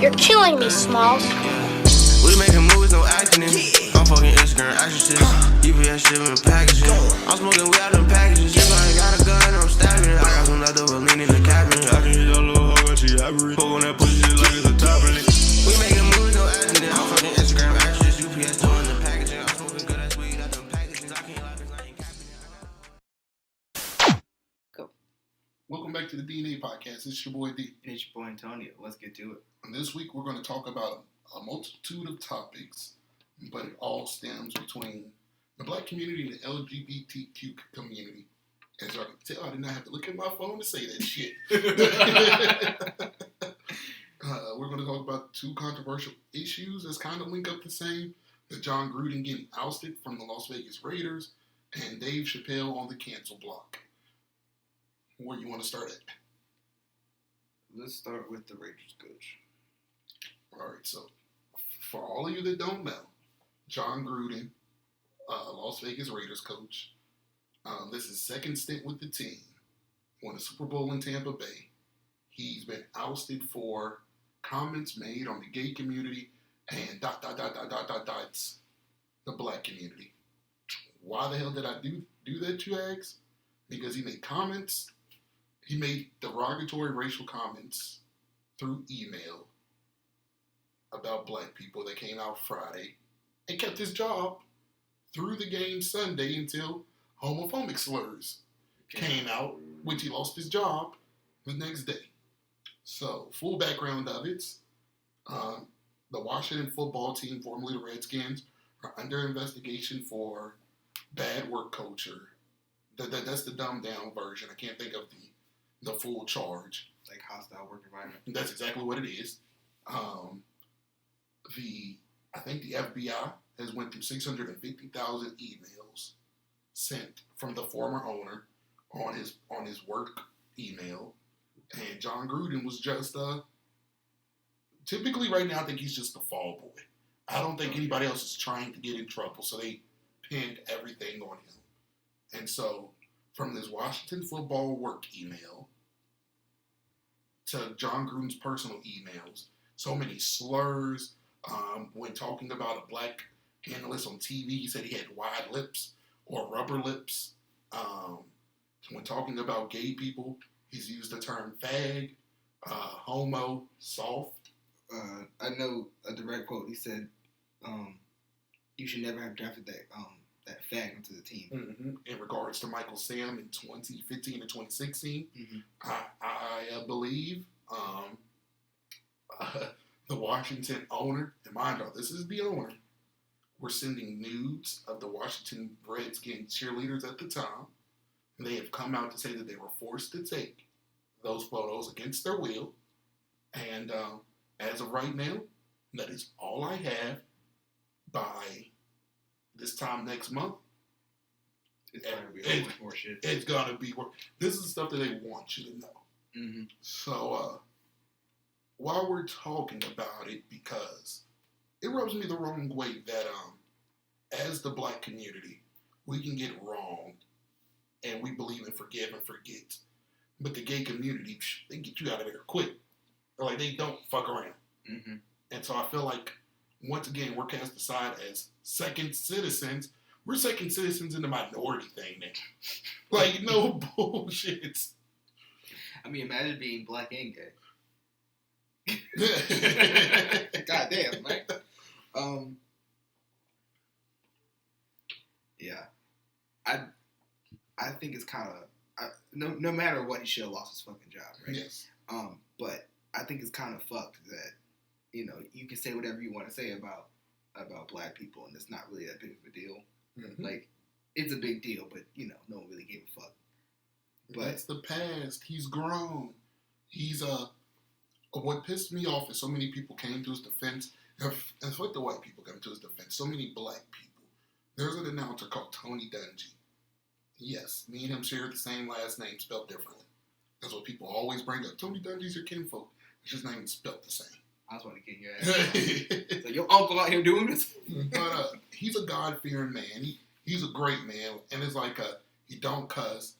You're killing me, Smalls. We making movies, no acting in. I'm fucking Instagram action shit. UPS shipping packages. I'm smoking weed out them packages. If I ain't got a gun, I'm stabbing it. I got some leftover lean in the cabinet. I can hit your little hoe when she average. Poke on that pussy shit like it's a top in it. We making movies, no acting in. I'm fucking Instagram action shit. UPS doing the packaging. I'm smoking good ass weed out them packages. I can't lie, 'cause I ain't capping it. Go. Welcome back to the DNA Podcast. It's your boy D. And it's your boy Antonio. Let's get to it. And this week we're going to talk about a multitude of topics, but it all stems between the black community and the LGBTQ community. As y'all can tell, I did not have to look at my phone to say that shit. We're going to talk about two controversial issues that's kind of link up the same. The John Gruden getting ousted from the Las Vegas Raiders and Dave Chappell on the cancel block. Where you want to start at? Let's start with the Raiders coach. All right, so for all of you that don't know, John Gruden, Las Vegas Raiders coach, this is his second stint with the team. Won a Super Bowl in Tampa Bay. He's been ousted for comments made on the gay community and dots the black community. Why the hell did I do that, you ask? Because he made comments. He made derogatory racial comments through email about black people that came out Friday and kept his job through the game Sunday until homophobic slurs came out, which he lost his job the next day. So, full background of it, the Washington football team, formerly the Redskins, are under investigation for bad work culture. That's the dumbed down version. I can't think of the full charge. Like hostile work environment. That's exactly what it is. I think the FBI has went through 650,000 emails sent from the former owner on his work email, and John Gruden was just typically right now I think he's just the fall boy. I don't think anybody else is trying to get in trouble, so they pinned everything on him. And so from this Washington football work email to John Gruden's personal emails, so many slurs. When talking about a black analyst on TV, he said he had wide lips or rubber lips. When talking about gay people, he's used the term fag, homo, soft. I know a direct quote. He said, "You should never have drafted that fag into the team." Mm-hmm. In regards to Michael Sam in 2015 and 2016, I believe the Washington owner, and mind you, this is the owner, were sending nudes of the Washington Redskins cheerleaders at the time. And they have come out to say that they were forced to take those photos against their will. And as of right now, that is all I have. By this time next month, It's going to be a much more shit. It's going to be. This is stuff that they want you to know. Mm-hmm. So, while we're talking about it, because it rubs me the wrong way that, as the black community, we can get wronged and we believe in forgive and forget. But the gay community, they get you out of there quick. Like, they don't fuck around. Mm-hmm. And so I feel like, once again, we're cast aside as second citizens. We're second citizens in the minority thing now. Like, no bullshit. I mean, imagine being black and gay. God damn, right? Yeah. I think it's kind of no matter what, he should have lost his fucking job, right? Yes. But I think it's kind of fucked that, you know, you can say whatever you want to say about black people, and it's not really that big of a deal. Mm-hmm. Like, it's a big deal, but, you know, no one really gave a fuck. But that's the past. He's grown. He's what pissed me off is so many people came to his defense. And fuck the white people came to his defense. So many black people. There's an announcer called Tony Dungy. Yes, me and him share the same last name, spelled differently. That's what people always bring up. Tony Dungy's your kinfolk. His name is spelled the same. I just want to get your ass. So your uncle out here doing this? But he's a God-fearing man. He's a great man. And it's like, he don't cuss.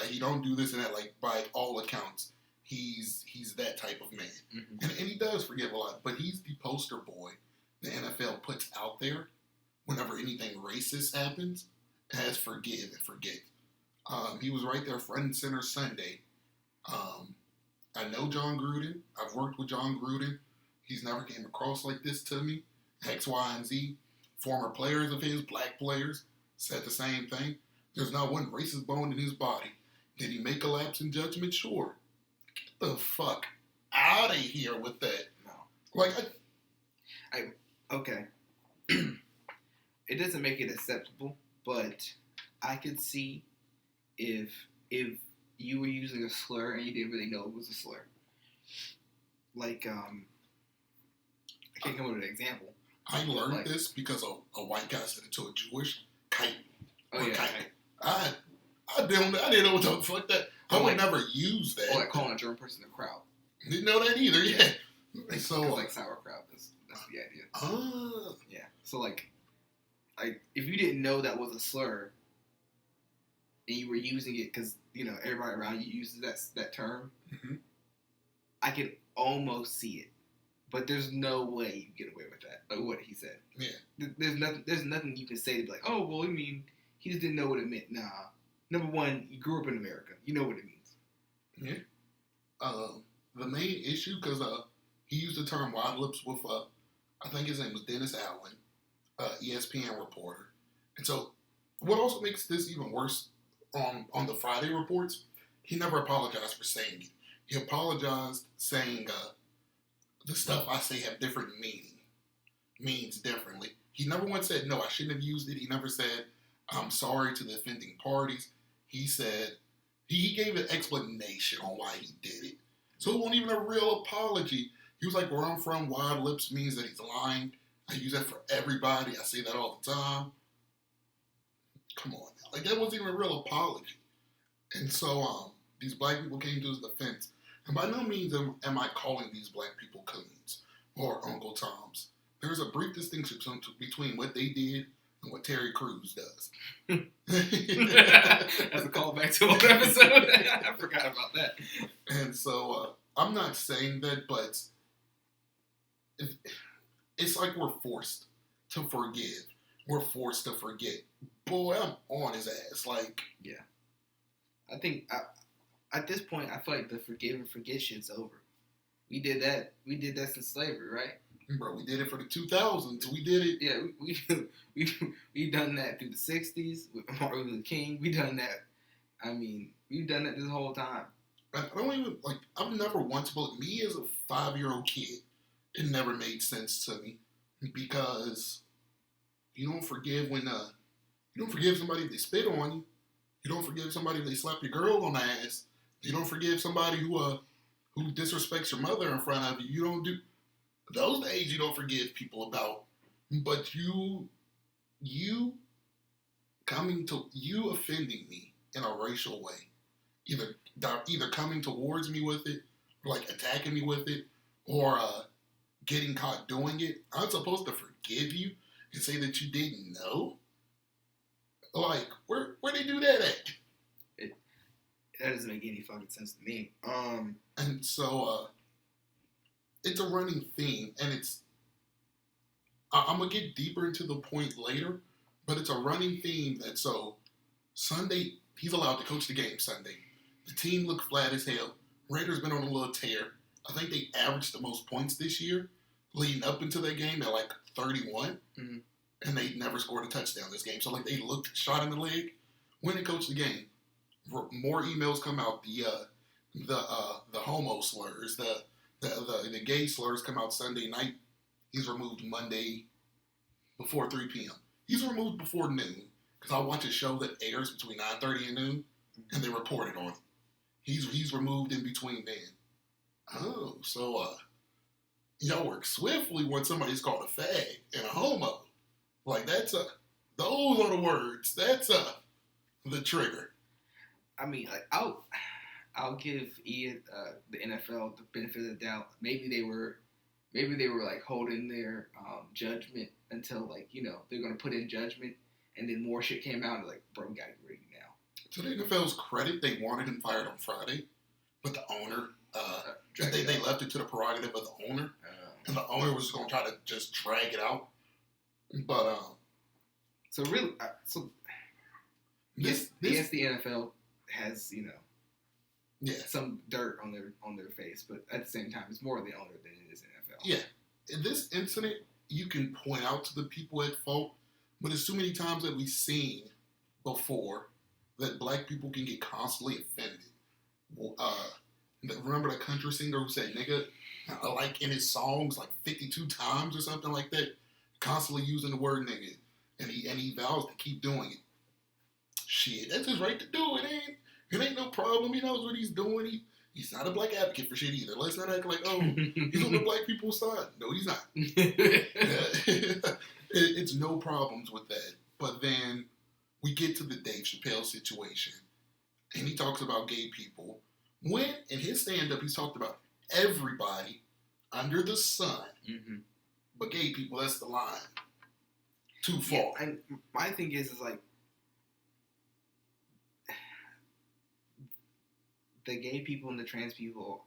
He don't do this and that. Like, by all accounts, he's that type of man. Mm-hmm. And he does forgive a lot, but he's the poster boy the NFL puts out there whenever anything racist happens as forgive and forget. He was right there front and center Sunday. I know John Gruden. I've worked with John Gruden. He's never came across like this to me. X, Y, and Z. Former players of his, black players, said the same thing. There's not one racist bone in his body. Did he make a lapse in judgment? Sure. Get the fuck out of here with that. No. Like, Okay. It doesn't make it acceptable, but I could see if you were using a slur and you didn't really know it was a slur. Like, I can't come up with an example. I learned this because a white guy said it to a Jewish kite. Oh, yeah. Kite. I didn't know what the fuck that. I would never use that. Or like calling a German person a crowd. Didn't know that either, yeah. So, like sauerkraut, that's the idea. Yeah. So, like, if you didn't know that was a slur, and you were using it because, everybody around you uses that term, mm-hmm. I could almost see it. But there's no way you get away with that. Like what he said. Yeah. There's nothing you can say to be like, oh, well, I mean, he just didn't know what it meant. Nah. Number one, you grew up in America. You know what it means. Yeah. The main issue, because he used the term wide lips with, I think his name was Dennis Allen, ESPN reporter. And so what also makes this even worse on the Friday reports, he never apologized for saying it. He apologized saying the stuff I say have different means differently. He never once said, no, I shouldn't have used it. He never said, I'm sorry to the offending parties. He said, he gave an explanation on why he did it. So it wasn't even a real apology. He was like, where I'm from, wide lips means that he's lying. I use that for everybody. I say that all the time. Come on now. Like, that wasn't even a real apology. And so these black people came to his defense. And by no means am I calling these black people coons or Uncle Toms. There's a brief distinction between what they did and what Terry Crews does. That's a callback to an episode. I forgot about that. And so I'm not saying that, but it's like we're forced to forgive. We're forced to forget. Boy, I'm on his ass. Like, yeah. I think at this point, I feel like the forgive and forget shit's over. We did that since slavery, right? Bro, we did it for the 2000s. We did it. Yeah, we done that through the 60s with Martin Luther King. We done that. I mean, we've done that this whole time. I don't even, like, I've never once, but me as a 5-year-old kid, it never made sense to me because you don't forgive when, you don't forgive somebody if they spit on you. You don't forgive somebody if they slap your girl on the ass. You don't forgive somebody who disrespects your mother in front of you. You don't do those days. You don't forgive people about. But you offending me in a racial way, either coming towards me with it, or like attacking me with it, or getting caught doing it. I'm supposed to forgive you and say that you didn't know. Like, where they do that at? That doesn't make any fucking sense to me. And so, it's a running theme, and I'm gonna get deeper into the point later, but it's a running theme that, so, Sunday, he's allowed to coach the game Sunday. The team looked flat as hell. Raiders been on a little tear. I think they averaged the most points this year, leading up into that game at like 31. Mm-hmm. And they never scored a touchdown this game. So, like, they looked shot in the leg. When they coached the game, more emails come out. The homo slurs, the gay slurs come out Sunday night. He's removed Monday before 3 p.m. He's removed before noon because I watch a show that airs between 9:30 and noon, and they reported on it. He's removed in between then. Oh, so y'all work swiftly when somebody's called a fag and a homo. Like, those are the words. That's the trigger. I mean, like, I'll give the NFL the benefit of the doubt. Maybe they were like holding their judgment until, like, they're gonna put in judgment, and then more shit came out. And like, bro, we gotta get rid of you now. To the NFL's credit, they wanted him fired on Friday, but the owner They left it to the prerogative of the owner, and the owner was going to try to just drag it out. But so really, yes, the NFL has some dirt on their face, but at the same time, it's more the owner than it is NFL. Yeah, in this incident, you can point out to the people at fault, but there's too many times that we've seen before that black people can get constantly offended. Remember the country singer who said nigga, like in his songs, like 52 times or something like that, constantly using the word nigga, and he vows to keep doing it. Shit, that's his right to do it. It ain't no problem. He knows what he's doing. He's not a black advocate for shit either. Let's not act like, oh, he's on the black people's side. No, he's not. It's no problems with that. But then we get to the Dave Chappell situation, and he talks about gay people. When, in his stand-up, he's talked about everybody under the sun, but gay people, that's the line. Too far. Yeah, and my thing is like, the gay people and the trans people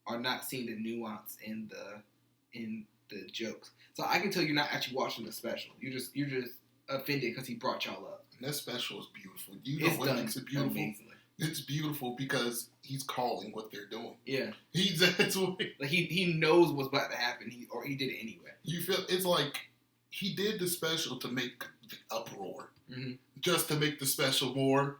are not seeing the nuance in the jokes. So I can tell you're not actually watching the special. You're just offended because he brought y'all up. And that special is beautiful. You know what makes it beautiful? Amazingly. It's beautiful because he's calling what they're doing. Yeah, that's what like he knows what's about to happen. He did it anyway. You feel it's like he did the special to make the uproar, just to make the special more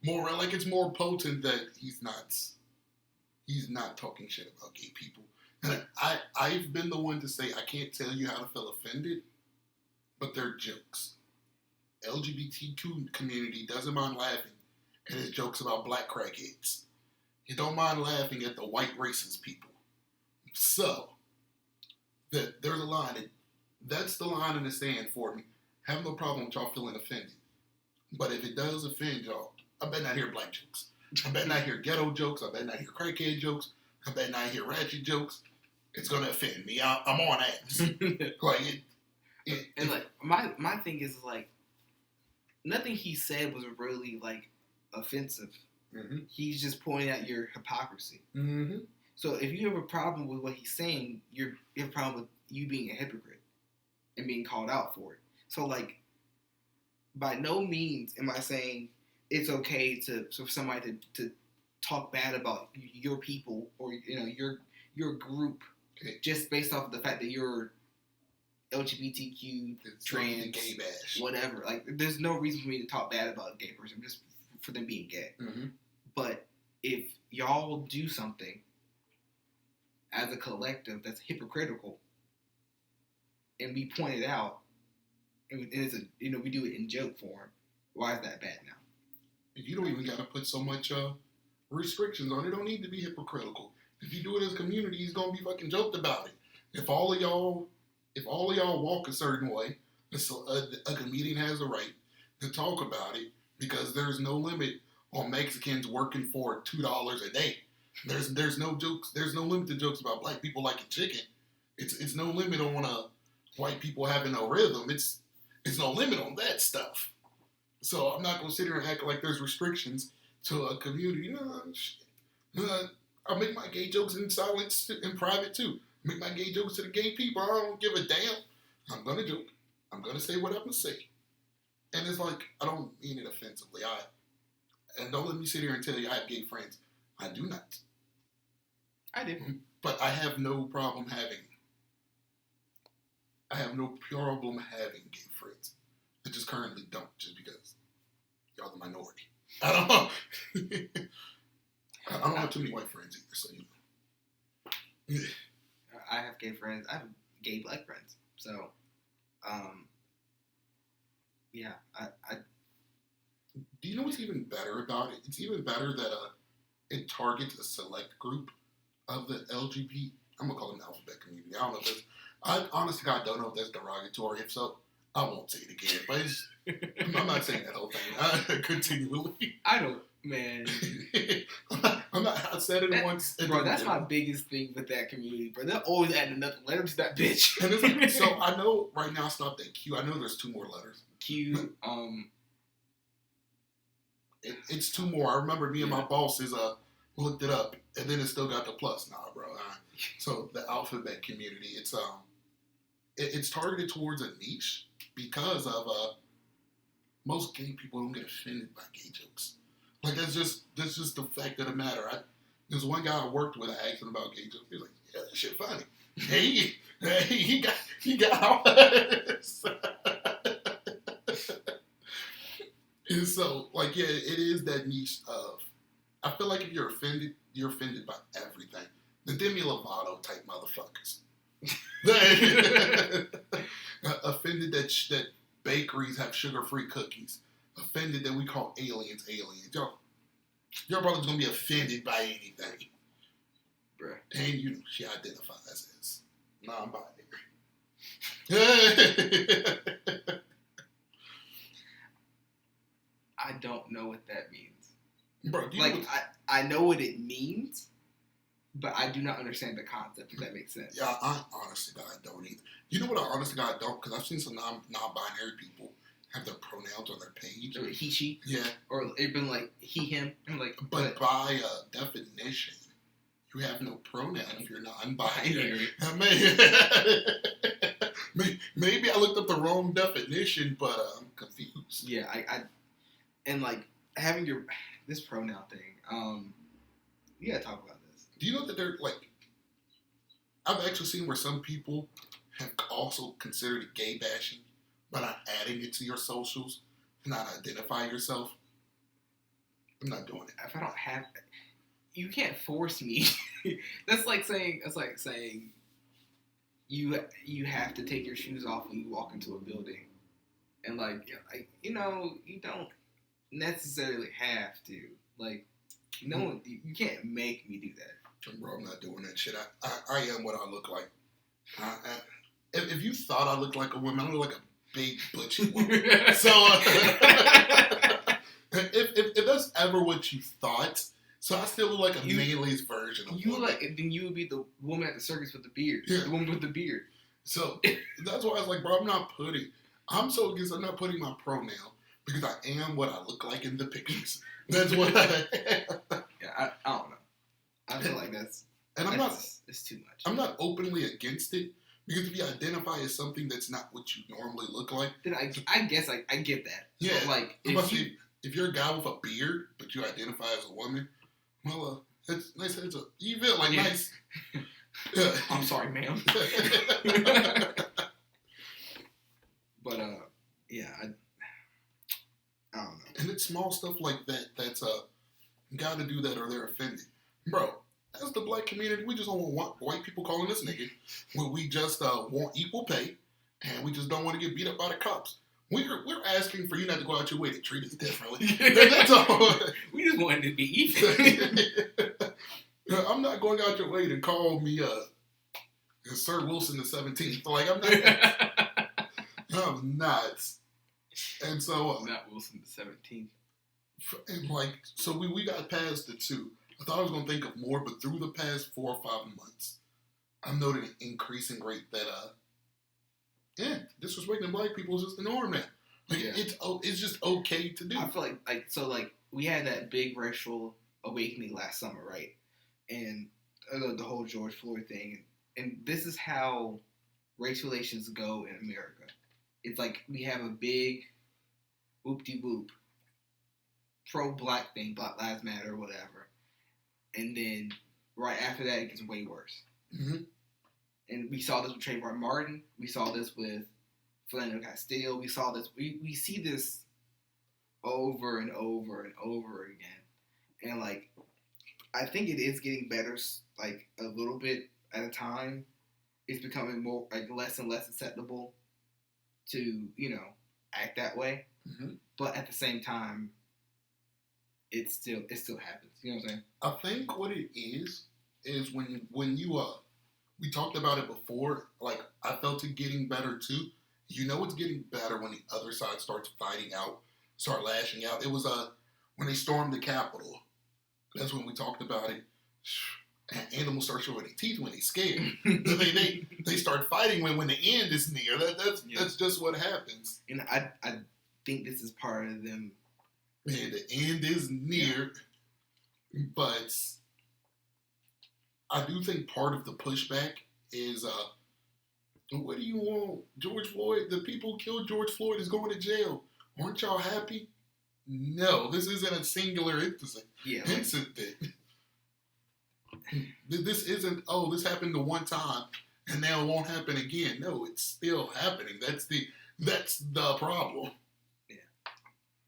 like it's more potent that he's not talking shit about gay people. And I've been the one to say I can't tell you how to feel offended, but they're jokes. LGBTQ community doesn't mind laughing at his jokes about black crackheads. You don't mind laughing at the white racist people. So there's a line that's the line in the sand for me. I have no problem with y'all feeling offended, but if it does offend y'all, I bet not hear black jokes. I bet not hear ghetto jokes. I bet not hear crackhead jokes. I bet not hear ratchet jokes. It's gonna offend me. I'm on ass. Like my thing is like nothing he said was really like offensive. He's just pointing out your hypocrisy. So if you have a problem with what he's saying, you have a problem with you being a hypocrite and being called out for it. So like, by no means am I saying it's okay for somebody to talk bad about your people or your group just based off of the fact that you're LGBTQ, trans, gay bash, whatever. Like, there's no reason for me to talk bad about a gay person just for them being gay. But if y'all do something as a collective that's hypocritical, and we point it out, and it's we do it in joke form, why is that bad now? You don't even got to put so much restrictions on it. Don't need to be hypocritical. If you do it as a community, he's gonna be fucking joked about it. If all of y'all walk a certain way, a comedian has a right to talk about it because there's no limit on Mexicans working for $2 a day. There's no jokes. There's no limit to jokes about black people liking chicken. It's no limit on white people having a rhythm. It's no limit on that stuff. So I'm not gonna sit here and act like there's restrictions to a community. I make my gay jokes in silence, in private too. Make my gay jokes to the gay people. I don't give a damn. I'm gonna joke. I'm gonna say what I'm gonna say. And it's like, I don't mean it offensively. And don't let me sit here and tell you I have gay friends. I do not. I do. But I have no problem having gay friends. I just currently don't, just because y'all the minority. I don't know. I don't have too many white friends either, so you know. I have gay friends. I have gay black friends. So, yeah. I Do you know what's even better about it? It's even better that it targets a select group of the LGBT. I'm gonna call them the alphabet community. I don't know if that's. I honestly, God, don't know if that's derogatory. If so, I won't say it again. But I'm not saying that whole thing continually. I don't, man. I'm not. I said it once. Bro, that's my biggest thing with that community, bro. They're always adding another letter to that bitch. And it's like, so I know right now, stop that Q. I know there's 2 more letters. Q. It's 2 more. I remember me and my boss is looked it up, and then it still got the plus. Nah, bro. So the alphabet community, it's targeted towards a niche because of most gay people don't get offended by gay jokes. Like that's just the fact of the matter. There's one guy I worked with. I asked him about gay jokes. He was like, "Yeah, that shit funny." Hey, he got all this. And so, like, yeah, it is that niche of. I feel like if you're offended by everything. The Demi Lovato type motherfuckers. Offended that bakeries have sugar-free cookies. Offended that we call aliens aliens. Your brother's gonna be offended by anything. Bruh. And she identifies as non-binary. I don't know what that means. Bro, I know what it means, but I do not understand the concept, if that makes sense. Yeah, I honestly, God, don't either. You know what I honestly, God, don't? Because I've seen some non-binary people have their pronouns on their page. Or he, she. Yeah. Or it been like he, him. I'm like, but by definition, you have no pronoun if you're non-binary. Maybe I looked up the wrong definition, but I'm confused. Yeah, and like having this pronoun thing. You gotta talk about this. Do you know that they're like? I've actually seen where some people have also considered it gay bashing by not adding it to your socials, not identify yourself. I'm not doing it. If I don't have, you can't force me. That's like saying you have to take your shoes off when you walk into a building, and you don't necessarily have to. Like, no, you can't make me do that. Bro, I'm not doing that shit. I am what I look like. If you thought I looked like a woman, I look like a big butchy woman. So if that's ever what you thought, so I still look like a manly's version of you. woman. Then you would be the woman at the circus with the beard. Yeah. The woman with the beard. So that's why I was like, bro, I'm so against I'm not putting my pronoun because I am what I look like in the pictures. That's what I am. Yeah, I don't know. I feel like it's too much. I'm not openly against it because if you identify as something that's not what you normally look like, then I guess I get that. Yeah, so like if you're a guy with a beard but you identify as a woman, well, it's nice. You feel like nice. I'm sorry, ma'am. But yeah, I don't know. And it's small stuff like that that's got to do that or they're offended, bro. As the black community, we just don't want white people calling us nigga. We just want equal pay, and we just don't want to get beat up by the cops. We're asking for you not to go out your way to treat us differently. That's all. We just wanted to be even. I'm not going out your way to call me Sir Wilson the 17th. Like I'm not. I'm not. And so not Wilson the 17th. And like so, we got past the 2. I thought I was going to think of more, but through the past 4 or 5 months, I've noted an increasing rate that, disrespecting black people is just the norm now. Like, it's just okay to do. I feel like we had that big racial awakening last summer, right? And the whole George Floyd thing. And this is how race relations go in America. It's like we have a big whoop-de-whoop pro-black thing, Black Lives Matter, whatever. And then right after that, it gets way worse. Mm-hmm. And we saw this with Trayvon Martin. We saw this with Philando Castile. We saw this. We see this over and over and over again. And like, I think it is getting better, like a little bit at a time. It's becoming more like less and less acceptable to act that way. Mm-hmm. But at the same time, it still happens. You know what I'm saying? I think what it is when you we talked about it before. Like I felt it getting better too. It's getting better when the other side starts fighting out, start lashing out. It was when they stormed the Capitol. That's when we talked about it. Animals start showing their teeth when they're scared. they start fighting when the end is near. That's just what happens. And I think this is part of them. Man, the end is near, but I do think part of the pushback is, what do you want? George Floyd, the people who killed George Floyd is going to jail. Aren't y'all happy? No, this isn't a singular incident. Yeah. This isn't, oh, this happened the one time and now it won't happen again. No, it's still happening. That's the problem. Yeah.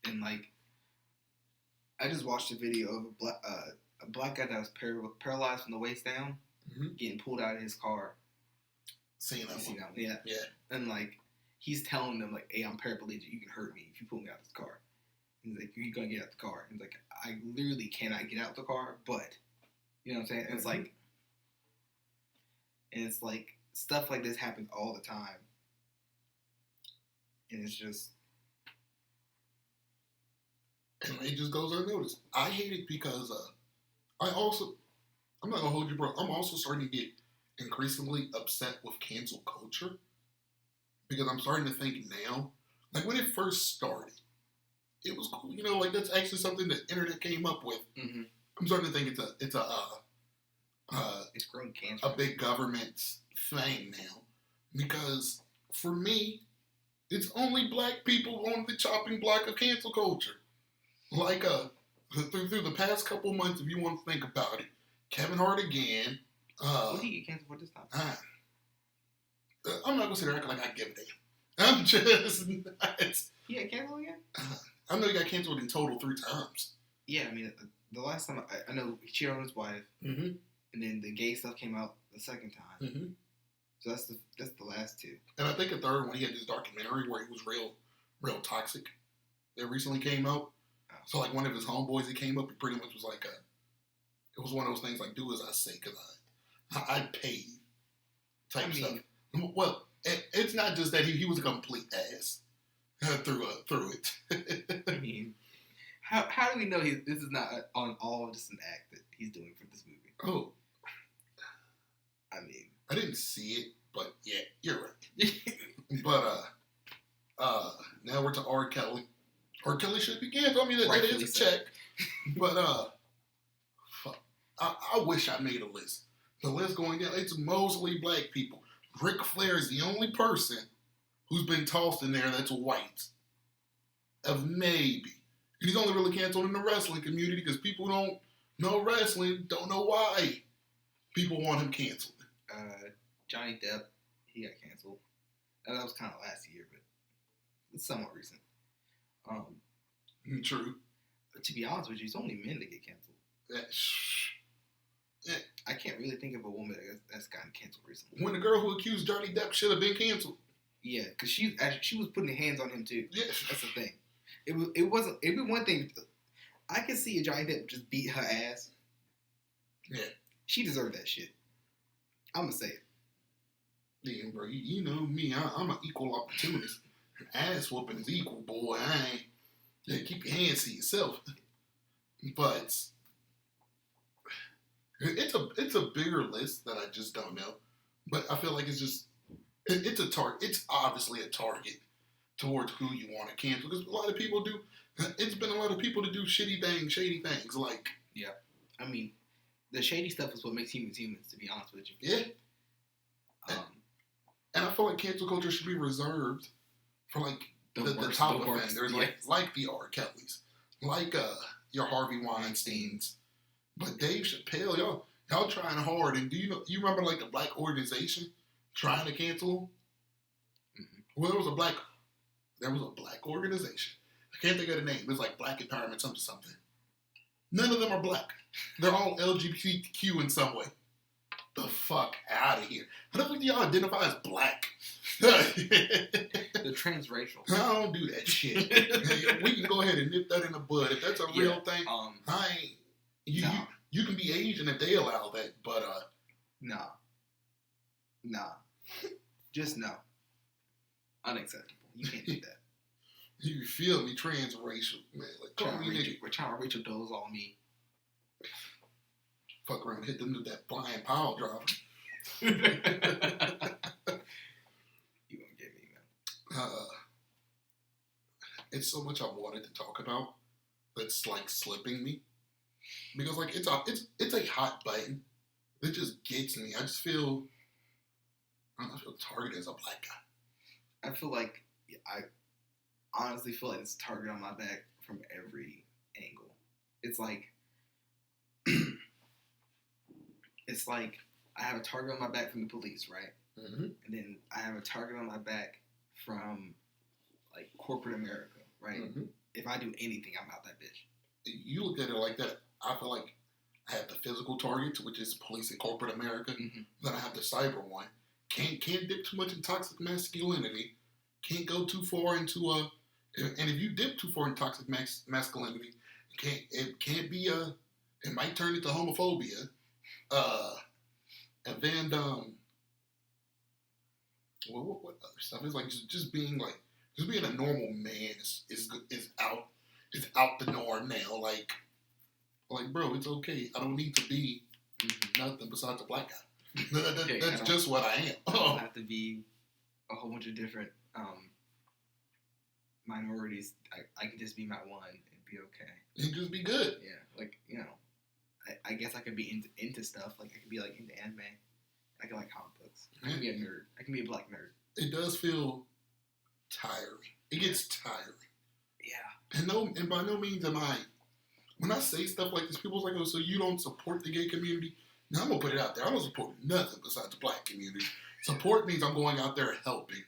And like, I just watched a video of a black guy that was paralyzed from the waist down, getting pulled out of his car. Seeing that one. Yeah. Yeah. And like, he's telling them like, hey, I'm paraplegic. You can hurt me if you pull me out of this car. And he's like, you're gonna get out the car. And he's like, I literally cannot get out the car, but you know what I'm saying? And it's like stuff like this happens all the time. And it's just, and it just goes unnoticed. I hate it because I'm not gonna hold you, bro. I'm also starting to get increasingly upset with cancel culture because I'm starting to think now, like when it first started, it was cool. You know, like that's actually something the internet came up with. mm-hmm. I'm starting to think it's grown cancer. a big government thing now because for me, it's only black people on the chopping block of cancel culture. Like through the past couple months, if you want to think about it, Kevin Hart again. What did he get canceled for this time? I'm not gonna sit there acting like I give a damn. I'm just not. He got canceled again? I know he got canceled in total 3 times. Yeah, I mean, the last time I know he cheated on his wife, Mm-hmm. and then the gay stuff came out the second time. Mm-hmm. So that's the last 2. And I think a third one, he had this documentary where he was real toxic. That recently came out. Oh. So like one of his homeboys, he came up. He pretty much was like it was one of those things like do as I say because I paid type stuff. Well, it's not just that he was a complete ass through it. I mean, how do we know this is not on all just an act that he's doing for this movie? Oh, I mean, I didn't see it, but yeah, you're right. But now we're to R. Kelly. R. Kelly should be canceled. I mean, that is a check. But fuck. I wish I made a list. The list going down, it's mostly black people. Ric Flair is the only person who's been tossed in there that's white. Of maybe. And he's only really canceled in the wrestling community because people don't know wrestling, don't know why people want him canceled. Johnny Depp, he got canceled. That was kind of last year, but it's somewhat recent. True. But to be honest with you, it's only men that get canceled. Yeah. I can't really think of a woman that's gotten canceled recently. When the girl who accused Johnny Depp should have been canceled. Yeah, because she was putting her hands on him too. Yeah. That's the thing. It was one thing. I could see a Johnny Depp just beat her ass. Yeah. She deserved that shit. I'm gonna say it. Yeah, bro. You know me. I'm an equal opportunist. Ass whooping is equal, boy. I ain't. Yeah, keep your hands to yourself. But it's a bigger list that I just don't know. But I feel like it's just it's a target. It's obviously a target towards who you want to cancel because a lot of people do. It's been a lot of people to do shady things like. Yeah, I mean, the shady stuff is what makes humans humans. To be honest with you. Yeah. And I feel like cancel culture should be reserved for like the top offenders, like the R. Kellys, like your Harvey Weinsteins. But Dave Chappelle, y'all trying hard. And do you remember like the black organization trying to cancel him? Mm-hmm. Well, there was a black organization. I can't think of the name. It was like Black Empowerment something. None of them are black. They're all LGBTQ in some way. The fuck out of here. I don't think y'all identify as black. The transracial. I don't do that shit. We can go ahead and nip that in the bud. If that's a real thing, you can be Asian if they allow that, but nah. Just no. Unacceptable. You can't do that. You feel me? Transracial, man. Like, we're trying to Rachel Dole's on me. Fuck around, hit them with that blind pile driver. You won't get me, man. It's so much I wanted to talk about that's like slipping me because like it's a hot button It just gets me. I just feel, I feel targeted as a black guy. I feel like I honestly feel like it's a target on my back from every angle. It's like it's like I have a target on my back from the police, right? Mm-hmm. And then I have a target on my back from like corporate America, right? Mm-hmm. If I do anything, I'm out that bitch. You look at it like that. I feel like I have the physical target, which is police in corporate America. Mm-hmm. Then I have the cyber one. Can't dip too much in toxic masculinity. Can't go too far into and if you dip too far in toxic masculinity, it can't be it might turn into homophobia. And then what other stuff? It's like just being a normal man is out the norm now. Like bro, it's okay. I don't need to be nothing besides a black guy. That's just what I am. I don't have to be a whole bunch of different minorities. I can just be my one and be okay. And just be good. Yeah, like, you know, I guess I could be into stuff. Like, I could be, like, into anime. I can like comic books. I can be a nerd. I can be a black nerd. It does feel tiring. It gets tiring. Yeah. And by no means am I. When I say stuff like this, people's like, oh, so you don't support the gay community? Now, I'm going to put it out there. I don't support nothing besides the black community. Support means I'm going out there helping.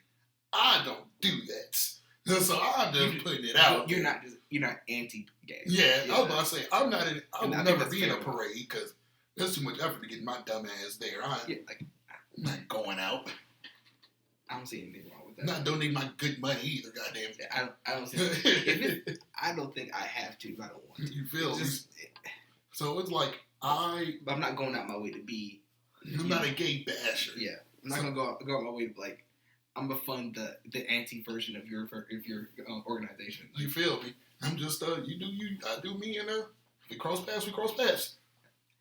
I don't do that. So I'm just putting it out. You're not anti-gay. Yeah, I was about to say, I'll never be in a fair. parade because there's too much effort to get my dumb ass there. I'm not going out. I don't see anything wrong with that. Not donating my good money either, goddamn. I don't see I don't think I have to if I don't want to. You feel me? So it's like but I'm not going out my way to be. I'm not a gay basher. Yeah, I'm not gonna go out my way to like. I'm gonna fund the anti version of your organization. You feel me? I'm just you do you, I do me, and we cross paths, we cross paths.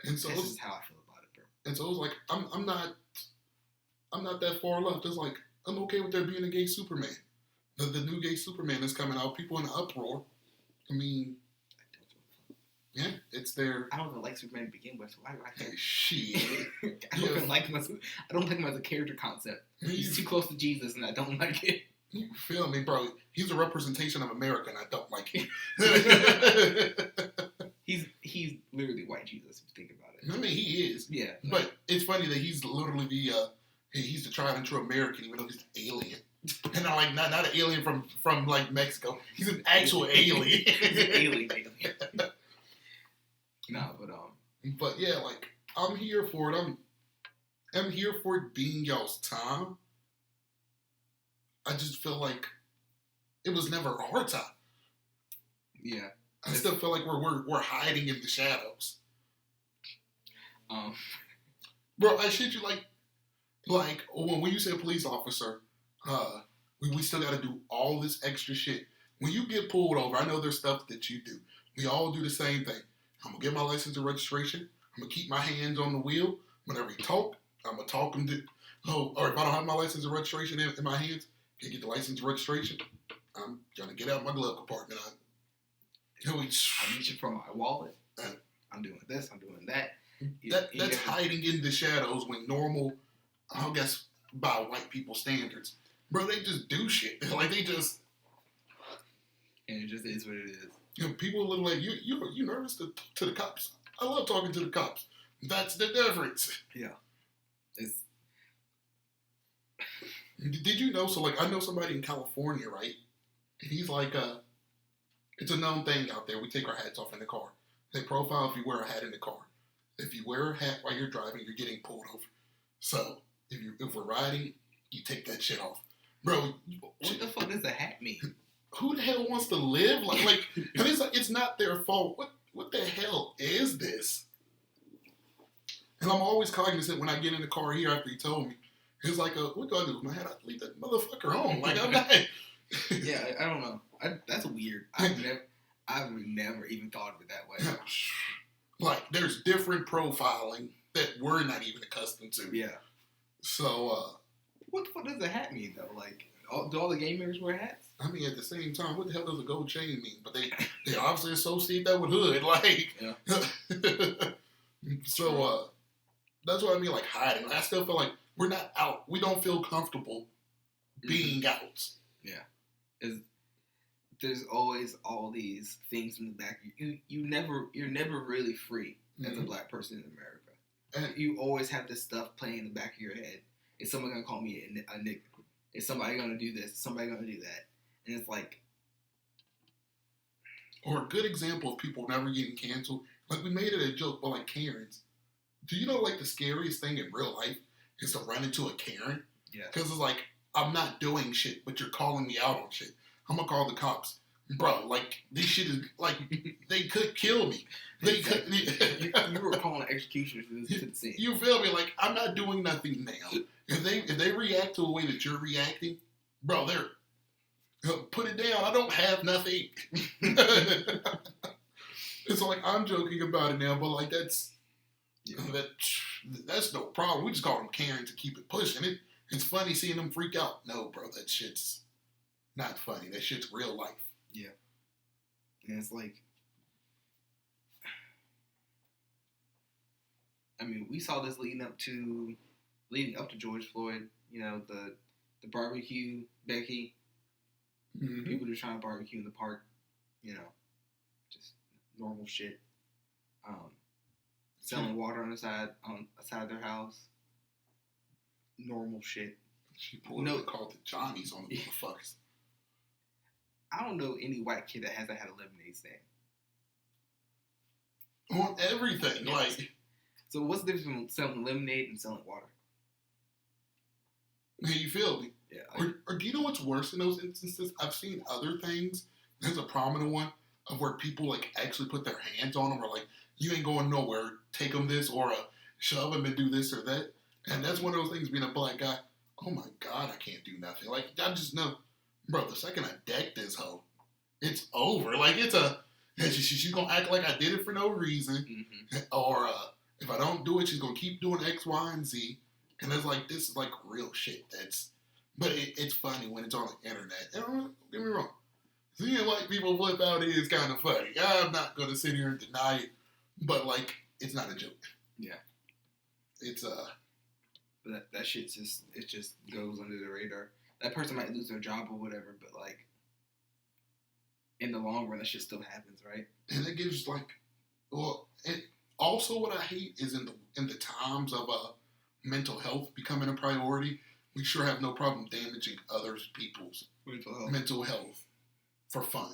And so this is how I feel about it, bro. And so it's like I'm not that far left. It's like I'm okay with there being a gay Superman. The new gay Superman is coming out. People in an uproar. I mean, yeah, it's their. I don't even like Superman to begin with, so why do I care? Shit. I don't even like him as a character concept. He's too close to Jesus, and I don't like it. You feel me, bro? He's a representation of America, and I don't like him. He's literally white Jesus, if you think about it. I mean, he is. Yeah. But it's funny that he's literally he's the tried and true American, even though he's an alien. And not an alien from like Mexico. He's an actual alien. He's an alien. No, But yeah, like I'm here for it. I'm here for it being y'all's time. I just feel like it was never our time. Yeah. I still feel like we're hiding in the shadows. Bro, I shit you like when you say police officer, we still got to do all this extra shit. When you get pulled over, I know there's stuff that you do. We all do the same thing. I'm gonna get my license and registration. I'm gonna keep my hands on the wheel. Whenever he talk, I'm gonna talk him to. Or if I don't have my license and registration in my hands, can't get the license and registration. I'm trying to get out of my glove compartment. I reach it from my wallet. I'm doing this. I'm doing that. That's hiding in the shadows when normal, I guess, by white people standards, bro, they just do shit. Like they just. And it just is what it is. You know, people look like you nervous to the cops. I love talking to the cops. That's the difference. Yeah. Did you know? So like, I know somebody in California, right? And he's like, it's a known thing out there. We take our hats off in the car. They profile if you wear a hat in the car. If you wear a hat while you're driving, you're getting pulled over. So if we're riding, you take that shit off, bro. What the fuck does a hat mean? Who the hell wants to live like? And it's not their fault. What the hell is this? And I'm always cognizant when I get in the car here after he told me. He's like, what do I do with my hat? I leave that motherfucker home. Like I'm not. Yeah, I don't know. That's weird. I've never even thought of it that way. Like there's different profiling that we're not even accustomed to. Yeah. So what the fuck does a hat mean though? Like, do all the gamers wear hats? I mean, at the same time, what the hell does a gold chain mean? But they obviously associate that with hood, like. Yeah. So That's what I mean, like hiding. I still feel like we're not out. We don't feel comfortable being out. Yeah. There's always all these things in the back. You're never really free as a black person in America. And You always have this stuff playing in the back of your head. Is somebody gonna call me a nigga? Is somebody gonna do this? Is somebody gonna do that? And it's like, or a good example of people never getting canceled. Like we made it a joke, but like Karens. Do you know like the scariest thing in real life is to run into a Karen? yeah, Because it's like I'm not doing shit, but you're calling me out on shit. I'm gonna call the cops, bro. Like this shit is like they could kill me. They could. you were calling executioners to the scene. You feel me? Like I'm not doing nothing now. If they react to the way that you're reacting, bro, they're put it down. I don't have nothing. It's like I'm joking about it now, but like that's no problem. We just call them Karen to keep it pushing. It's funny seeing them freak out. No, bro, that shit's not funny. That shit's real life. Yeah, and it's like, I mean, we saw this leading up to George Floyd. You know, the barbecue, Becky. Mm-hmm. People just trying to barbecue in the park. You know, just normal shit. Selling water on the side of their house. Normal shit. She pulled it called the Johnnies on the motherfuckers. I don't know any white kid that hasn't had a lemonade stand. On everything. Yes. Like, So what's the difference between selling lemonade and selling water? hey, you feel me? Yeah. Like, Or do you know what's worse in those instances? I've seen other things. There's a prominent one of where people like actually put their hands on them or like, you ain't going nowhere. Take them this or shove them and do this or that. And that's one of those things being a black guy. Oh my God, I can't do nothing. Like, I just know, bro, the second I deck this hoe, it's over. Like, she's going to act like I did it for no reason. mm-hmm. Or if I don't do it, she's going to keep doing X, Y, and Z. And it's like, this is like real shit. But it's funny when it's on the internet. And don't get me wrong. Seeing white people flip out is kind of funny. I'm not going to sit here and deny it. But, like, it's not a joke. Yeah. It's, But that shit just goes under the radar. That person might lose their job or whatever, but, like, in the long run, that shit still happens, right? and it gives, like, well, and also what I hate is in the times of mental health becoming a priority, we sure have no problem damaging other people's mental health for fun.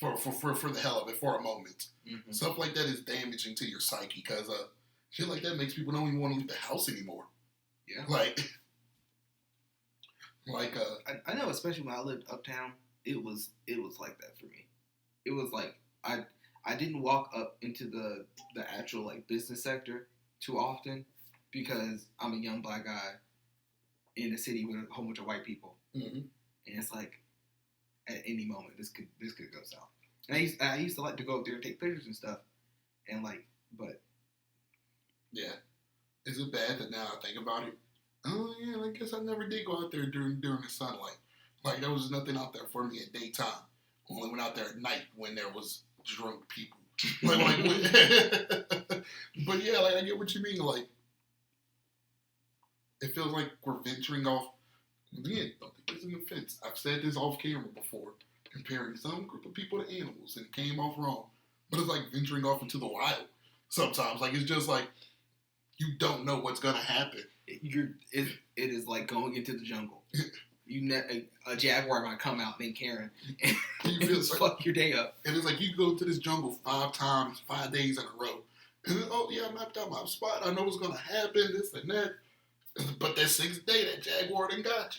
For the hell of it, for a moment. Mm-hmm. Stuff like that is damaging to your psyche because shit like that makes people don't even want to leave the house anymore. Yeah. I know, especially when I lived uptown, it was like that for me. It was like I didn't walk up into the actual like business sector too often because I'm a young black guy in a city with a whole bunch of white people, Mm-hmm. and it's like at any moment this could go south. And I used to like to go up there and take pictures and stuff, and like, but yeah, is it bad that now I think about it? Oh yeah, I guess I never did go out there during the sunlight. Like there was nothing out there for me at daytime. Only went out there at night when there was drunk people. But yeah, like I get what you mean. Like it feels like we're venturing off. Again, don't think it's an offense. I've said this off camera before, comparing some group of people to animals, and it came off wrong. But it's like venturing off into the wild. Sometimes, like it's just like you don't know what's gonna happen. It is like going into the jungle. A jaguar might come out named Karen and You feel just like, fuck your day up. and it's like you go to this jungle 5 times, 5 days in a row. And then, oh yeah, I mapped out my spot. I know what's gonna happen, this and that. But that 6th day, that jaguar done got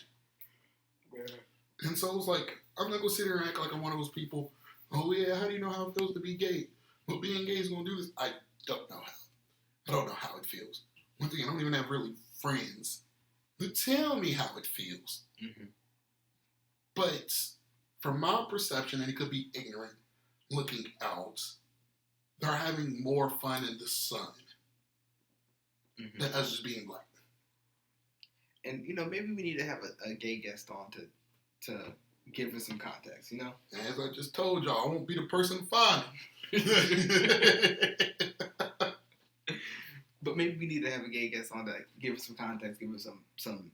you. Yeah. And so it's like, I'm not gonna sit here and act like I'm one of those people. Oh yeah, how do you know how it feels to be gay? Well, being gay is gonna do this. I don't know how. I don't know how it feels. One thing, I don't even have really friends who tell me how it feels. Mm-hmm. But from my perception, and it could be ignorant looking out, they're having more fun in the sun Mm-hmm. than us just being black. And maybe we need to have a gay guest on to give us some context. As I just told y'all, I won't be the person to find him. But maybe we need to have a gay guest on to give us some context, give us some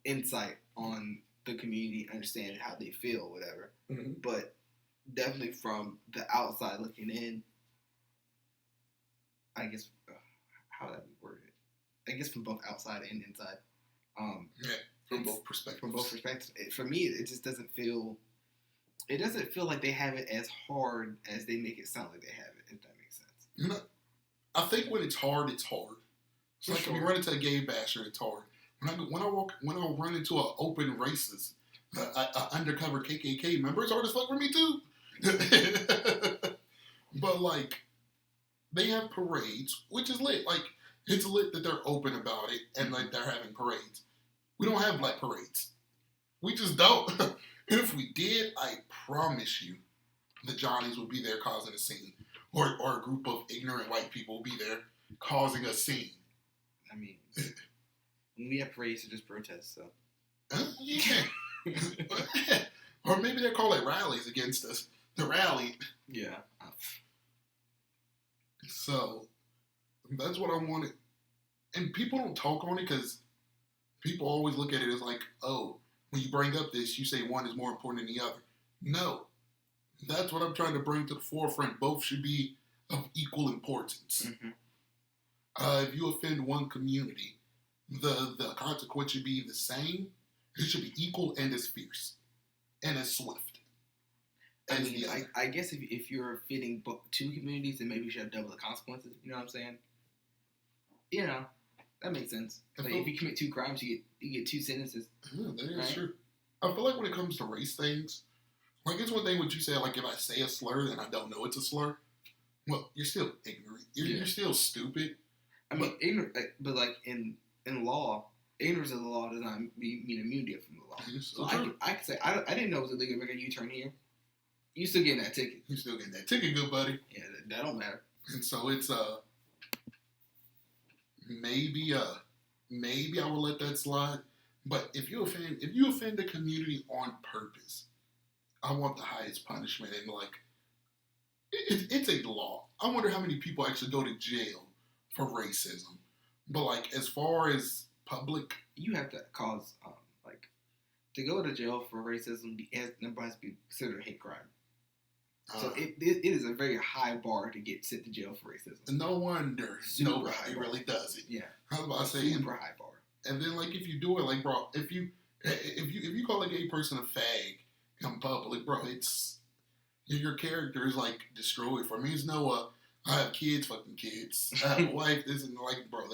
insight on the community, understand how they feel, whatever. Mm-hmm. But definitely from the outside looking in, I guess how would that be worded? I guess from both outside and inside. From both perspectives. From both perspectives. For me, it just doesn't feel. It doesn't feel like they have it as hard as they make it sound like they have it. If that makes sense. I think when it's hard, it's hard. It's like when you run into a gay basher, it's hard. When I run into an open racist, undercover KKK member, it's hard as fuck for me too. But like, they have parades, which is lit. Like, it's lit that they're open about it and like they're having parades. We don't have black parades. We just don't. And if we did, I promise you, the Johnnies would be there causing a scene, or a group of ignorant white people will be there causing a scene. I mean, when we have parades, it's just protests. So yeah. Or maybe they call it rallies against us. The rally. Yeah. So that's what I wanted. And people don't talk on it because people always look at it as like, oh, when you bring up this, you say one is more important than the other. No. That's what I'm trying to bring to the forefront. Both should be of equal importance. Mm-hmm. If you offend one community, the consequence should be the same. It should be equal and as fierce and as swift. I mean, I guess if you're offending two communities, then maybe you should have double the consequences. You know what I'm saying? You know, that makes sense. Like if you commit two crimes, you get two sentences. Yeah, that is true. I feel like when it comes to race things, like it's one thing what you say, like if I say a slur and I don't know it's a slur, well, you're still ignorant. You're still stupid. I mean, ignorant, but like in law, ignorance of the law does not mean immunity from the law. So I can say I didn't know it was illegal to make a U-turn here. You still getting that ticket. You still getting that ticket, good buddy. Yeah, that don't matter. And so it's maybe I will let that slide. But if you offend the community on purpose, I want the highest punishment. And like, it's a law. I wonder how many people actually go to jail for racism. But like, as far as public, you have to cause like to go to jail for racism. It has to be considered a hate crime. So it is a very high bar to get sent to jail for racism. No wonder nobody really does it. Yeah, I was about to say super high bar. And then like if you do it, like bro, if you call a gay person a fag in public, bro, it's your character is like destroyed. For me, it's no I have kids, fucking kids. I have a wife. This and like, bro,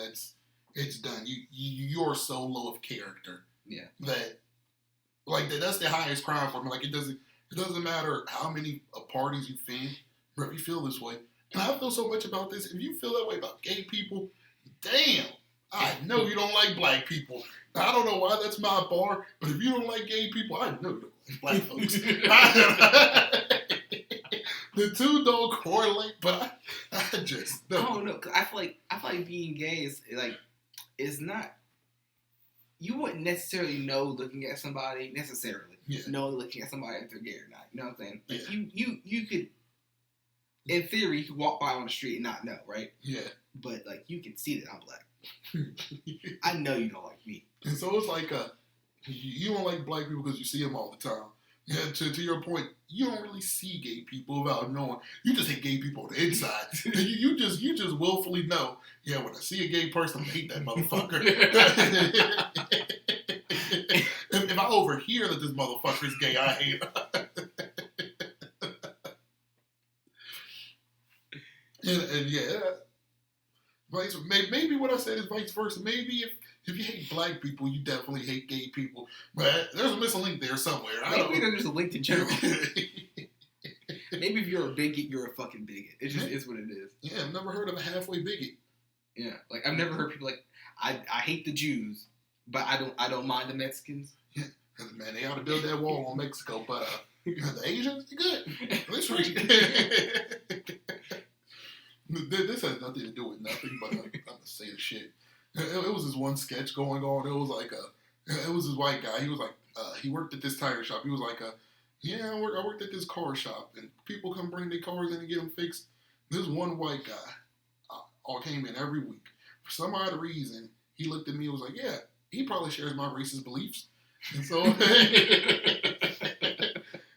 it's done. You're so low of character. Yeah. That's the highest crime for me. Like it doesn't matter how many parties you offend, bro. If you feel this way, and I feel so much about this. If you feel that way about gay people, damn, I know you don't like black people. I don't know why that's my bar, but if you don't like gay people, I know you don't like black folks. The two don't correlate, but I just don't. I don't know. Cause I feel like being gay is like it's not. You wouldn't necessarily know looking at somebody necessarily. Yeah. Know looking at somebody if they're gay or not. You know what I'm saying? Like Yeah. you could, in theory, you could walk by on the street and not know, right? Yeah. But like you can see that I'm black. I know you don't like me. And so it's like you don't like black people because you see them all the time. Yeah, to your point, you don't really see gay people without knowing. You just hate gay people on the inside. you just willfully know. Yeah, when I see a gay person, I hate that motherfucker. if I overhear that this motherfucker is gay, I hate him. and yeah, maybe what I said is vice versa. Maybe if you hate black people, you definitely hate gay people. But there's a missing link there somewhere. Maybe there's a link to general. Maybe if you're a bigot, you're a fucking bigot. It just is what it is. Yeah, I've never heard of a halfway bigot. Yeah, like I've never heard people like I hate the Jews, but I don't mind the Mexicans. Yeah, man, they ought to build that wall on Mexico, but the Asians, they're good. This has nothing to do with nothing, but I'm gonna say the shit. It was this one sketch going on. It was like it was this white guy. He was like, he worked at this tire shop. He was like, yeah, I worked at this car shop, and people come bring their cars in and get them fixed. This one white guy, all came in every week. For some odd reason, he looked at me and was like, yeah, he probably shares my racist beliefs. And so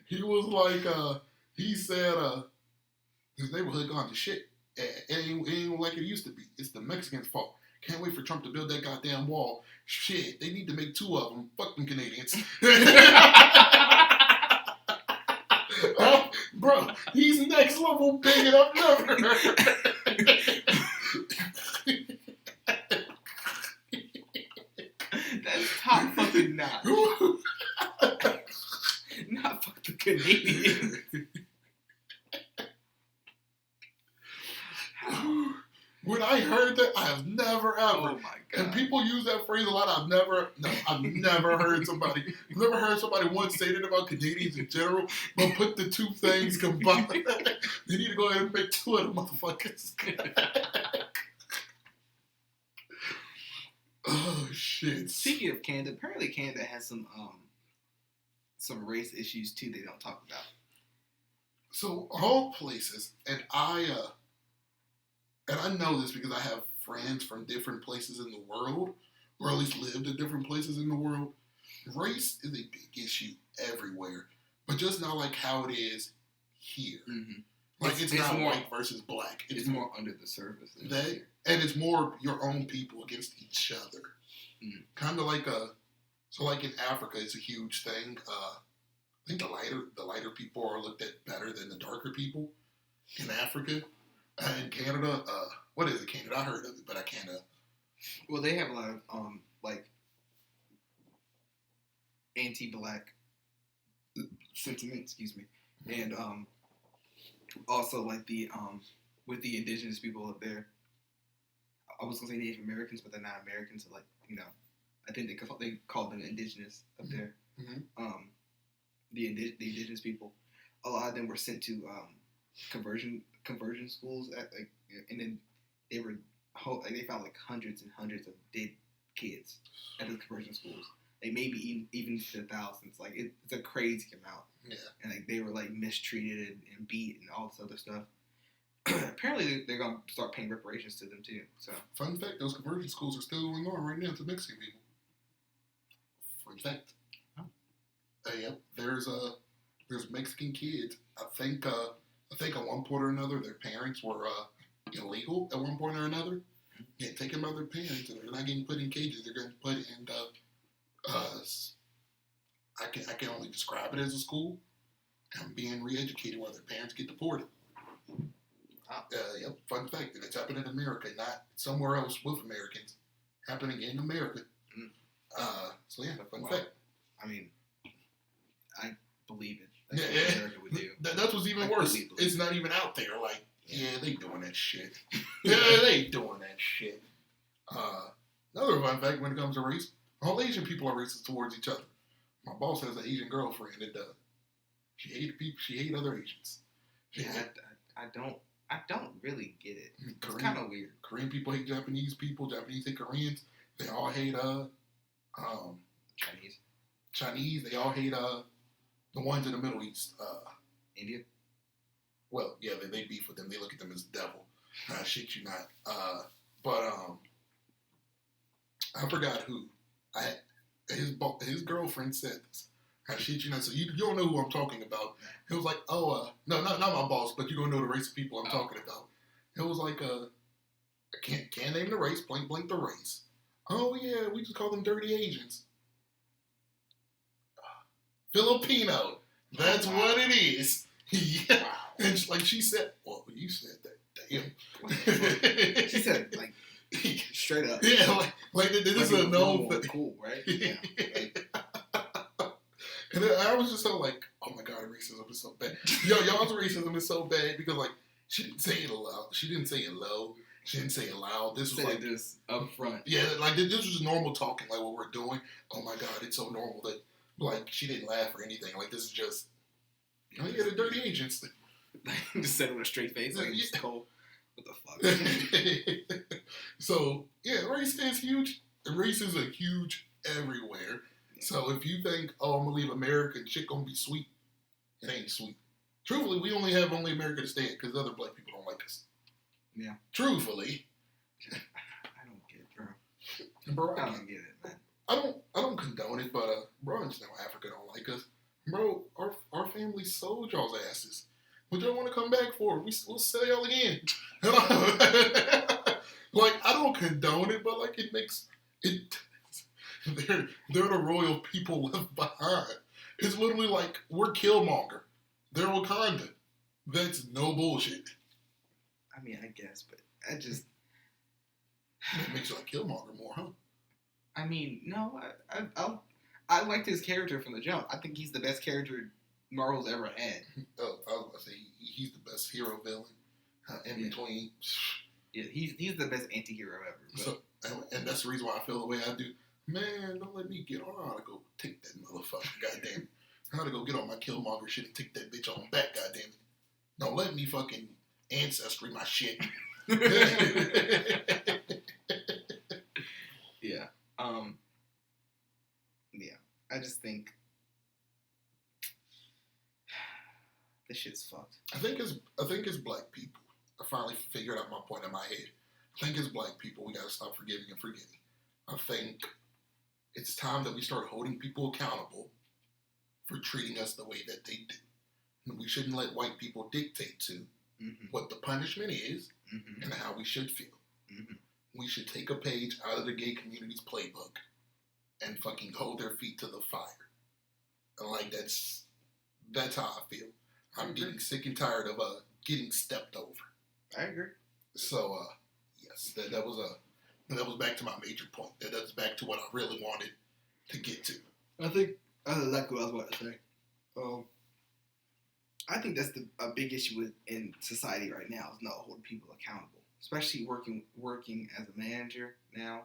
he was like, he said, his neighborhood gone to shit. It ain't like it used to be. It's the Mexicans' fault. Can't wait for Trump to build that goddamn wall. Shit, they need to make 2 of them. Fuck them Canadians. Oh, bro, he's next level bigot I've never heard. That's top fucking notch. Not fuck the Canadians. When I heard that, I have never ever. Oh my god. And people use that phrase a lot. I've never heard somebody. I've never heard somebody once say that about Canadians in general. But put the 2 things combined. They need to go ahead and make 2 of them motherfuckers. Oh shit. Speaking of Canada, apparently Canada has some race issues too. They don't talk about. So all places, and I know this because I have friends from different places in the world, or at least lived at different places in the world. Race is a big issue everywhere, but just not like how it is here. Mm-hmm. Like it's not more, white versus black. It's more under the surface. And it's more your own people against each other. Mm. Kind of like like in Africa, it's a huge thing. I think the lighter people are looked at better than the darker people in Africa. In Canada, what is it, Canada? I heard of it, but I can't. Well, they have a lot of like anti-black sentiment. Excuse me, and also like the with the indigenous people up there. I was gonna say Native Americans, but they're not Americans. So like I think they call them indigenous up there. Mm-hmm. The indigenous people, a lot of them were sent to conversion schools and then they were they found like hundreds and hundreds of dead kids at the conversion schools. Like maybe even to thousands. Like it's a crazy amount. Yeah. And like they were like mistreated and beat and all this other stuff. Apparently they're gonna start paying reparations to them too. So fun fact: those conversion schools are still going on right now to Mexican people. Fun fact. Oh. Yep. There's Mexican kids. I think at one point or another their parents were illegal at one point or another. Get taken by their parents and they're not getting put in cages. They're getting put in I can only describe it as a school and being re-educated while their parents get deported. Yep, fun fact, and it's happening in America, not somewhere else with Americans. Happening in America. So yeah, fun fact. I mean, I believe it. That's what America would do. That's what's even worse. It's not even out there. Like, yeah, they doing that shit. Yeah, they doing that shit. Another fun fact when it comes to race, all Asian people are racist towards each other. My boss has an Asian girlfriend that does. She hates other Asians. I don't really get it. It's Korean, kind of weird. Korean people hate Japanese people. Japanese hate Koreans. They all hate Chinese. They all hate the ones in the Middle East. India. Well, yeah, they beef with them. They look at them as devil. Shit you not. But I forgot who. His girlfriend said this. I shit you not. So you don't know who I'm talking about. It was like, no, not my boss, but you don't know the race of people I'm talking about. It was like, I can't name the race, blank the race. Oh yeah, we just call them dirty Asians. Filipino. That's what it is. Yeah. Wow. And she said, well, you said that. Damn. She said, like, straight up. Yeah, like this is a known thing. Cool, right? Yeah. And I was just so like, oh my god, racism is so bad. Y'all's racism is so bad because like she didn't say it loud. She didn't say it low. She didn't say it loud. This was like this up front. Yeah, like this was normal talking, like what we're doing. Oh my god, it's so normal that like she didn't laugh or anything. Like this is just yeah, the dirty agents. Just said it with a straight face. Like it's cold. What the fuck? So yeah, race is huge. Race is a huge everywhere. So if you think, oh, I'm gonna leave America and shit gonna be sweet, it ain't sweet. Truthfully, we only have America to stand because other black people don't like us. Yeah. Truthfully, I don't get it, bro. Bro, I don't get it, man. I don't condone it, but bro, I just know Africa don't like us. Bro, our family sold y'all's asses. What y'all want to come back for? We'll sell y'all again. Like, I don't condone it, but like it makes it. They're the royal people left behind. It's literally like we're Killmonger. They're Wakanda. That's no bullshit. I mean, I guess, but I just. It makes you like Killmonger more, huh? I mean, no, I liked his character from the jump. I think he's the best character Marvel's ever had. Oh, I was gonna say he's the best hero villain in between. Yeah, he's the best anti-hero ever. So, and that's the reason why I feel the way I do. Man, don't let me get on. I gotta go take that motherfucker. Goddamn it! I gotta go get on my Killmonger shit and take that bitch on back. Goddamn it! Don't let me fucking ancestry my shit. Yeah. Yeah. I just think this shit's fucked. I think as black people, I finally figured out my point in my head. I think as black people, we gotta stop forgiving and forgetting. I think it's time that we start holding people accountable for treating us the way that they do. And we shouldn't let white people dictate to what the punishment is and how we should feel. We should take a page out of the gay community's playbook and fucking hold their feet to the fire. And like that's how I feel. I'm getting sick and tired of getting stepped over. I agree. So yes, that was back to my major point. That's back to what I really wanted to get to. I think that's exactly what I was about to say. I think that's a big issue in society right now is not holding people accountable, especially working as a manager now.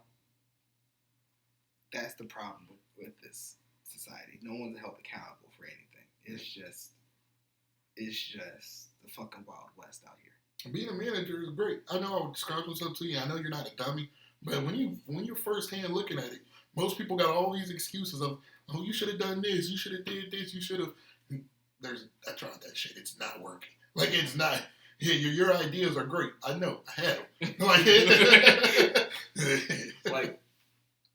That's the problem with this society. No one's held accountable for anything. It's just the fucking Wild West out here. Being a manager is great. I know I would describe myself to you. I know you're not a dummy, but when you're firsthand looking at it, most people got all these excuses of, oh, you should have done this, you should have did this, you should have. I tried that shit. It's not working. Like, it's not. Yeah, your ideas are great. I know. I had them. Like,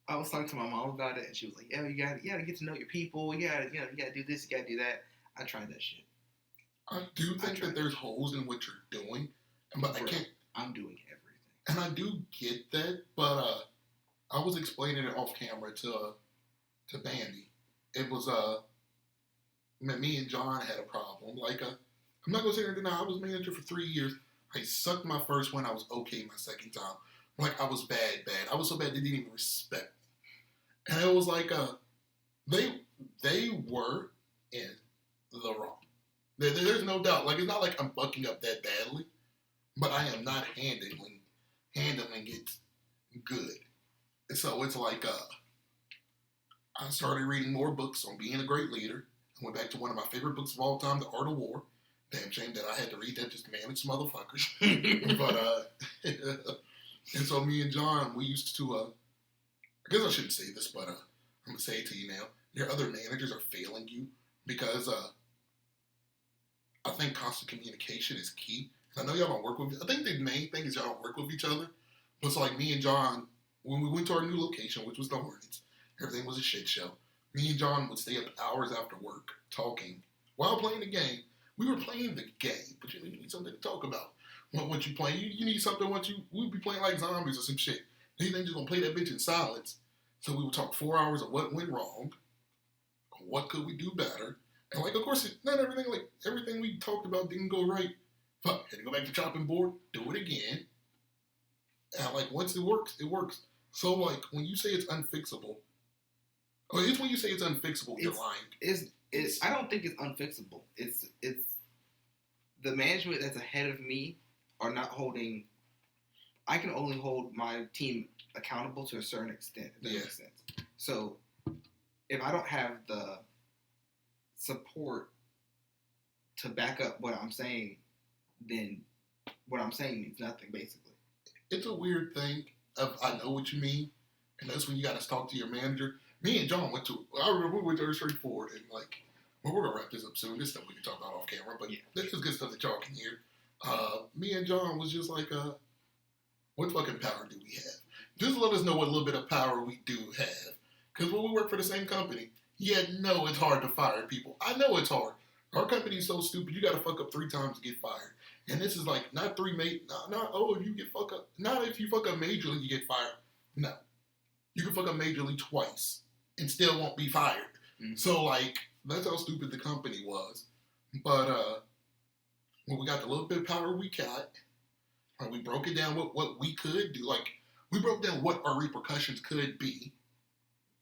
I was talking to my mom about it, and she was like, "Yeah, you gotta get to know your people. You gotta do this, you gotta do that." I tried that shit. I do think that there's holes in what you're doing, but I can't. I'm doing everything, and I do get that, but I was explaining it off camera to Bandy. It was me and John had a problem. Like, I'm not gonna say anything. I was manager for 3 years. I sucked my first one. I was okay my second time. Like, I was bad. I was so bad they didn't even respect me. And it was like, they were in the wrong. There's no doubt. Like, it's not like I'm bucking up that badly, but I am not handling it good. And so it's like, I started reading more books on being a great leader. I went back to one of my favorite books of all time, The Art of War. Damn shame that I had to read that just to manage some motherfuckers. But, and so me and John, we used to, I guess I shouldn't say this, but I'm going to say it to you now. Your other managers are failing you because I think constant communication is key. I know y'all don't work with, I think the main thing is y'all don't work with each other. But it's like me and John, when we went to our new location, which was the Hornets, everything was a shit show. Me and John would stay up hours after work talking while playing the game. We were playing the game, but you need something to talk about. Once you play, you need something. We'd be playing like zombies or some shit. They just gonna play that bitch in silence. So we would talk 4 hours of what went wrong, what could we do better, and like, of course, not everything. Like, everything we talked about didn't go right. Fuck, had to go back to chopping board, do it again. And like, once it works, it works. So like, when you say it's unfixable, or it's when you say it's unfixable, you're lying. I don't think it's unfixable. It's the management that's ahead of me are not holding. I can only hold my team accountable to a certain extent. If that makes sense. So if I don't have the support to back up what I'm saying, then what I'm saying means nothing, basically. It's a weird thing. I know what you mean, and that's when you got to talk to your manager. Me and John I remember we went to straightforward, and like, well, we're gonna wrap this up soon. This stuff we can talk about off camera, but this is good stuff that y'all can hear. Me and John was just like, What fucking power do we have? Just let us know what little bit of power we do have. Because when we work for the same company, no, it's hard to fire people. I know it's hard. Our company's so stupid, you got to fuck up 3 times to get fired. And this is like, not if you get fuck up. Not if you fuck up majorly, you get fired. No. You can fuck up majorly twice and still won't be fired. Mm-hmm. So, like, that's how stupid the company was. But, when we got the little bit of power we got, we broke it down what we could do. Like, we broke down what our repercussions could be.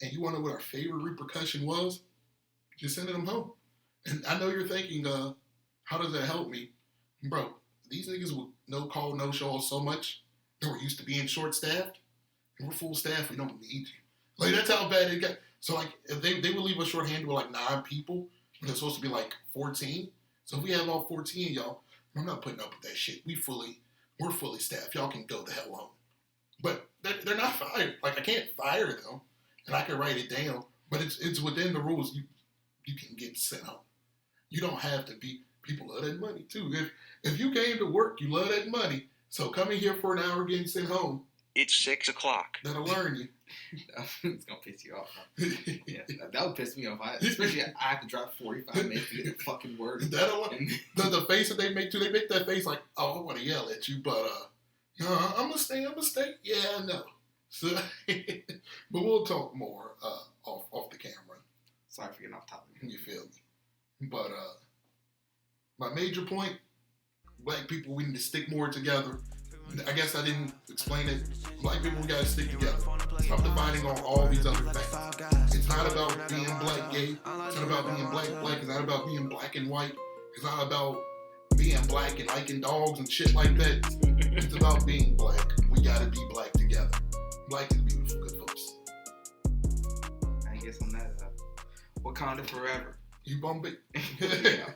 And you want to know what our favorite repercussion was? Just sending them home. And I know you're thinking, how does that help me? Bro, these niggas would no call, no show so much. They were used to being short-staffed. And we're full-staffed. We don't need you. Like, that's how bad it got. So, like, if they would leave us short-handed with, like, 9 people, and it's supposed to be, like, 14. So if we have all 14 of y'all, I'm not putting up with that shit. We're fully staffed. Y'all can go the hell home. But they're not fired. Like, I can't fire them. And I can write it down. But it's within the rules. You can get sent home. You don't have to be. People love that money, too. If you came to work, you love that money. So coming here for an hour getting sent home. It's 6 o'clock. That'll learn you. It's going to piss you off. Yeah, that would piss me off. Especially I have to drive 45 minutes to get a fucking word. The face that they make, too. They make that face like, oh, I want to yell at you, but I'm going to stay. Yeah, I know. So, but we'll talk more off the camera. Sorry for getting off topic. You feel me? But my major point, black people, we need to stick more together. I guess I didn't explain it. Black people, we got to stick together. Stop dividing on all these other things. It's not about being black gay. It's not about being black. It's not about being black and white. It's not about being black and liking dogs and shit like that. It's about being black. We got to be black together. Black is beautiful, good folks. I guess on that, Wakanda forever. You bump it. Yeah.